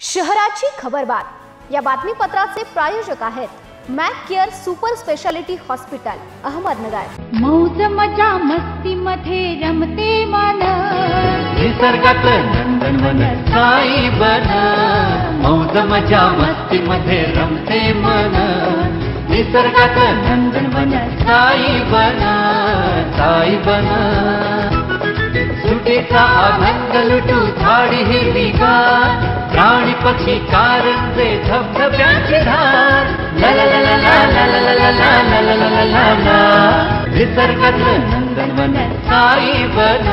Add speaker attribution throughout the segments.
Speaker 1: शहराची खबरबात या बातमीपत्राचे प्रायोजक आहेत Mac care super speciality hospital Ahmednagar.
Speaker 2: मौज मजा मस्ती मध्ये रमते मन,
Speaker 3: निसर्गात नंदनवन साई बन। मौज मजा मस्ती मध्ये रमते मन, निसर्गात नंदनवन साई बन, साई बन। सुटीचा आनंद लुटू झाडी हिरवीगार, प्राणी पक्षी कारंजे धबधब्यांची धार। ला ला ला ला ला ला ला ला ला ला ला ला ला। निसर्गात नंदनवन साई बन,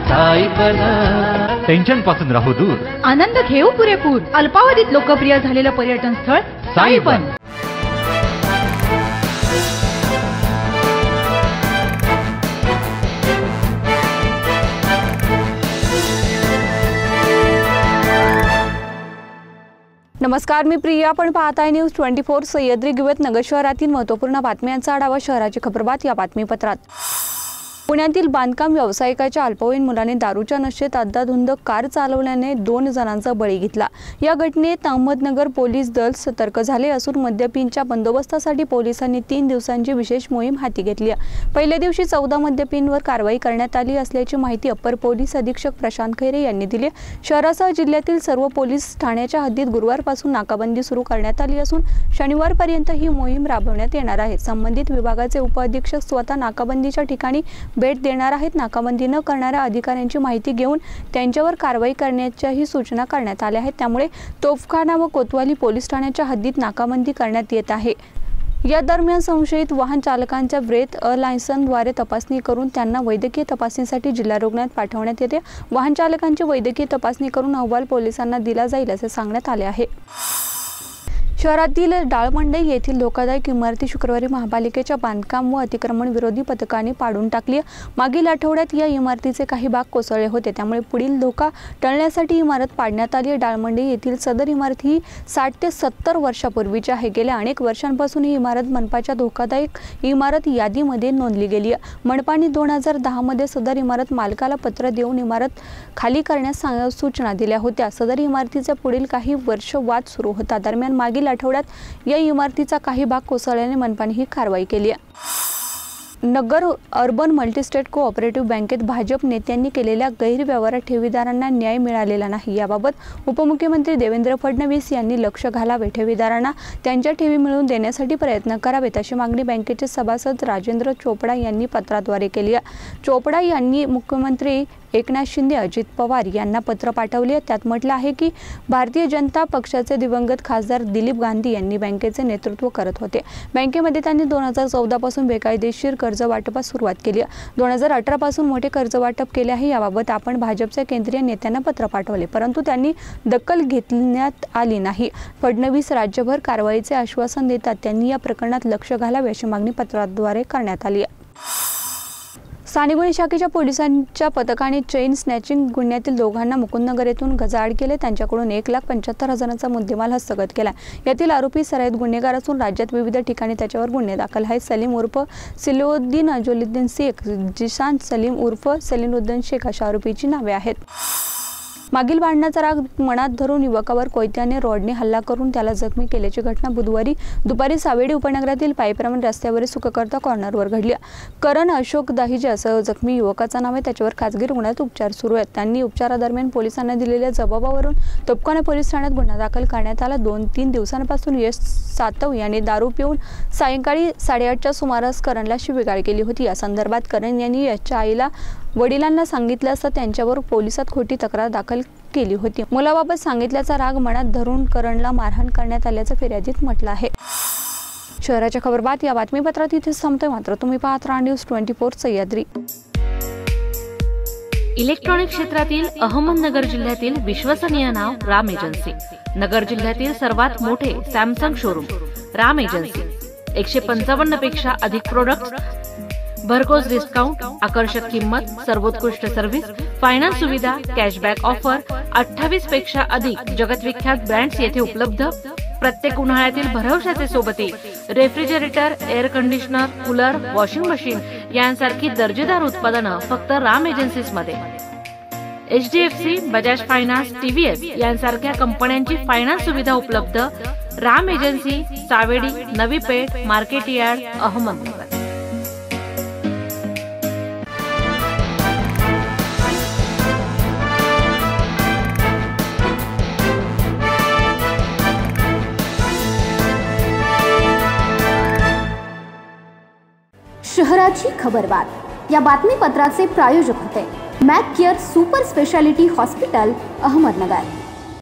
Speaker 3: साई बन। टेन्शन पासून राहू दूर,
Speaker 2: आनंद घेऊ पुरेपूर। अल्पावधीत लोकप्रिय झालेलं पर्यटन स्थळ साई बन।
Speaker 4: नमस्कार, मी प्रिया। आपण पाहताय न्यूज 24 सह्याद्री गिवेत नगर शहरातील महत्त्वपूर्ण बातम्यांचा आढावा। शहराची खबरबात या बातमीपत्रात। पुण्यातील बांधकाम व्यावसायिकाच्या अल्पवयीन मुलाने दारूच्या नशेत अंधाधुंद कार चालवल्याने 2 जणांचा बळी घेतला। या घटनेत अहमदनगर पोलीस दल सतर्क झाले असून मद्यपींच्या बंदोबस्तासाठी पोलिसांनी 3 दिवसांची विशेष मोहीम हाती घेतली आहे। पहिल्या दिवशी 14 मद्यपींवर कारवाई करण्यात आली असल्याची माहिती अप्पर पोलीस अधीक्षक प्रशांत खैरे यांनी दिली। शहरासह जिल्ह्यातील सर्व पोलीस ठाण्याच्या हद्दीत गुरुवारपासून नाकाबंदी सुरू करण्यात आली असून शनिवारपर्यंत ही मोहीम राबवण्यात येणार आहे। संबंधित विभागाचे उपअधीक्षक स्वतः नाकाबंदीच्या ठिकाणी भेट देणार आहेत। नाकाबंदी न करणाऱ्या अधिकाऱ्यांची माहिती घेऊन त्यांच्यावर कारवाई करण्याच्याही सूचना करण्यात आल्या आहेत। त्यामुळे तोफखाना व कोतवाली पोलीस ठाण्याच्या हद्दीत नाकाबंदी करण्यात येत आहे। या दरम्यान संशयित वाहन चालकांच्या ब्रेथ लायसन्सद्वारे तपासणी करून त्यांना वैद्यकीय तपासणीसाठी जिल्हा रुग्णालयात पाठवण्यात येते। वाहन चालकांची वैद्यकीय तपासणी करून अहवाल पोलिसांना दिला जाईल असे सांगण्यात आले आहे। शहरातील डाळमंडई येथील धोकादायक इमारती शुक्रवारी महापालिकेच्या बांधकाम व अतिक्रमण विरोधी पथकाने पाडून टाकली। मागील आठवड्यात या इमारतीचे काही भाग कोसळले होते, त्यामुळे पुढील धोका टळण्यासाठी इमारत पाडण्यात आली। डाळमंडई येथील सदर इमारत ही 60 ते 70 वर्षापूर्वीची आहे। गेल्या अनेक वर्षांपासून ही इमारत मनपाच्या धोकादायक इमारत यादीमध्ये नोंदली गेली आहे। मनपाने 2010 मध्ये सदर इमारत मालकाला पत्र देऊन इमारत खाली करण्यास सूचना दिल्या होत्या। सदर इमारतीचा पुढील काही वर्ष वाद सुरू होता। दरम्यान मागील आठवड्यात या इमारतीचा काही भाग कोसळल्याने मनपाने ही कारवाई केली आहे। नगर अर्बन मल्टीस्टेट कोऑपरेटिव्ह बँकेत भाजप नेत्यांनी केलेल्या गैरव्यवहारात ठेवीदारांना न्याय मिळालेला नाही। याबाबत उपमुख्यमंत्री देवेंद्र फडणवीस यांनी लक्ष घालावे, ठेवीदारांना त्यांच्या ठेवी मिळवून देण्यासाठी प्रयत्न करावेत अशी मागणी बँकेचे सभासद राजेंद्र चोपडा यांनी पत्राद्वारे केली आहे। चोपडा यांनी मुख्यमंत्री एकनाथ शिंदे, अजित पवार यांना पत्र पाठवले। त्यात म्हटलं आहे की भारतीय जनता पक्षाचे दिवंगत खासदार दिलीप गांधी यांनी बँकेचे नेतृत्व करत होते। बँकेमध्ये त्यांनी 2014 पासून बेकायदेशीर कर्ज वाटपास सुरुवात केली। 2018 पासून मोठे कर्ज वाटप केले आहे। याबाबत आपण भाजपच्या केंद्रीय नेत्यांना पत्र पाठवले, परंतु त्यांनी दखल घेण्यात आली नाही। फडणवीस राज्यभर कारवाईचे आश्वासन देतात, त्यांनी या प्रकरणात लक्ष घालावे अशी मागणी पत्राद्वारे करण्यात आली आहे। स्थानिक गुन्हे शाखेच्या पोलिसांच्या पथकाने चेन स्नॅचिंग गुन्ह्यातील दोघांना मुकुंदनगर येथून गजाआड केले। त्यांच्याकडून 1,75,000चा मुद्देमाल हस्तगत केला। यातील आरोपी सराईत गुन्हेगार असून राज्यात विविध ठिकाणी त्याच्यावर गुन्हे दाखल आहेत। सलीम उर्फ सिलोउद्दीन अजोलुद्दीन शेख, जिशान सलीम उर्फ सलीमुद्दीन शेख अशा आरोपीची नावे आहेत। मागील भांडणाचा राग मनात धरून युवकावर कोयत्याने रॉडने हल्ला करून त्याला जखमी केल्याची घटना बुधवारी दुपारी सावेडी उपनगरातील पाईपरामन रस्त्यावरील सुखकर्ता कॉर्नरवर घडली। करण अशोक दाहिजे असं जखमी युवकाचं नाव आहे। त्याच्यावर खासगी रुग्णालयात उपचार सुरू आहेत। त्यांनी उपचारादरम्यान पोलिसांना दिलेल्या जबाबावरून तोफखाना पोलीस ठाण्यात गुन्हा दाखल करण्यात आला। 2-3 दिवसांपासून यश सातव यांनी दारू पिऊन सायंकाळी 8:30च्या सुमारास करणला शिवीगाळ केली होती। या संदर्भात करण यांनी यशच्या आईला वडिलांना सांगितलं असता त्यांच्यावर पोलिसात खोटी तक्रार दाखल केली होती। मुलाबाबत सांगितल्याचा राग मनात धरून करणला मारहाण करण्यात आल्याचं फिर्यादीत म्हटलं आहे। शहराच्या खबरबात या बातमीपत्रात इथेच थांबतोय, मात्र तुम्ही पाहत राहा न्यूज 24 सह्याद्री।
Speaker 5: इलेक्ट्रॉनिक क्षेत्रातील अहमदनगर जिल्ह्यातील विश्वसनीय नाव राम एजन्सी। नगर जिल्ह्यातील सर्वात मोठे सॅमसंग शोरूम राम एजन्सी। 155 पेक्षा अधिक प्रोडक्ट, भरघोस डिस्काउंट, आकर्षक किंमत, सर्वोत्कृष्ट सर्व्हिस, फायनान्स सुविधा, कॅशबॅक ऑफर, 28 पेक्षा अधिक जगतविख्यात ब्रँड्स येथे उपलब्ध। प्रत्येक उन्हाळ्यातील भरवशाचे सोबती refrigerator, air conditioner, cooler, washing machine यांसारखी दर्जेदार उत्पादनं फक्त राम एजन्सीज मध्ये। HDFC, बजाज फायनान्स, TVS यांसारख्या कंपन्यांची फायनान्स सुविधा उपलब्ध. Ram agency, Savedi, Navi Peth, market yard, Ahmednagar.
Speaker 1: शहराची खबरबात या बातमीपत्राचे प्रायोजक होते Mac care super speciality hospital, Ahmednagar.